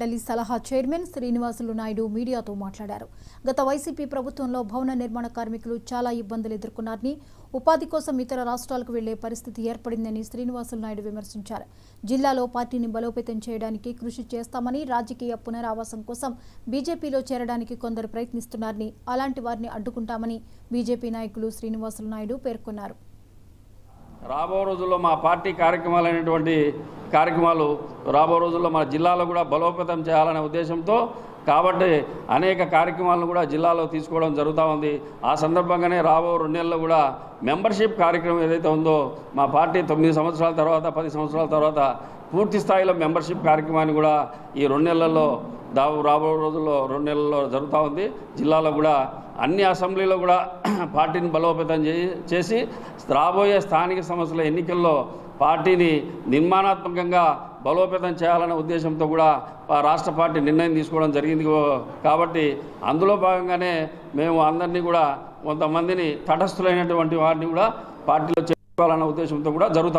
ఢిల్లీ సలహా చైర్మన్ శ్రీనివాసులు నాయుడు మీడియాతో మాట్లాడారు. గత వైసీపీ ప్రభుత్వంలో భవన నిర్మాణ కార్మికులు చాలా ఇబ్బందులు ఎదుర్కొన్నారని, ఉపాధి కోసం ఇతర రాష్ట్రాలకు వెళ్లే పరిస్థితి ఏర్పడిందని శ్రీనివాసులు నాయుడు విమర్శించారు. జిల్లాలో పార్టీని బలోపేతం చేయడానికి కృషి చేస్తామని, రాజకీయ పునరావాసం కోసం బీజేపీలో చేరడానికి కొందరు ప్రయత్నిస్తున్నారని, అలాంటి వారిని అడ్డుకుంటామని బీజేపీ నాయకులు శ్రీనివాసులు నాయుడు పేర్కొన్నారు. రాబో రోజుల్లో మా పార్టీ కార్యక్రమాలు రాబో రోజుల్లో మన జిల్లాలో కూడా బలోపేతం చేయాలనే ఉద్దేశంతో కాబట్టి అనేక కార్యక్రమాలను కూడా జిల్లాలో తీసుకోవడం జరుగుతూ ఉంది. ఆ సందర్భంగానే రాబో 2 నెలల్లో కూడా మెంబర్షిప్ కార్యక్రమం ఏదైతే ఉందో మా పార్టీ 9 సంవత్సరాల తర్వాత 10 సంవత్సరాల తర్వాత పూర్తి స్థాయిలో మెంబర్షిప్ కార్యక్రమాన్ని కూడా ఈ 2 నెలల్లో రాబో రోజుల్లో 2 నెలల్లో జరుగుతూ ఉంది. జిల్లాలో కూడా అన్ని అసెంబ్లీలో కూడా పార్టీని బలోపేతం చేసి రాబోయే స్థానిక సంస్థల ఎన్నికల్లో పార్టీని నిర్మాణాత్మకంగా బలోపేతం చేయాలనే ఉద్దేశంతో కూడా రాష్ట్ర పార్టీ నిర్ణయం తీసుకోవడం జరిగింది. కాబట్టి అందులో భాగంగానే మేము అందరినీ కూడా కొంతమందిని తటస్థులైనటువంటి వారిని కూడా పార్టీలో చేర్చుకోవాలన్న ఉద్దేశంతో కూడా జరుగుతాం.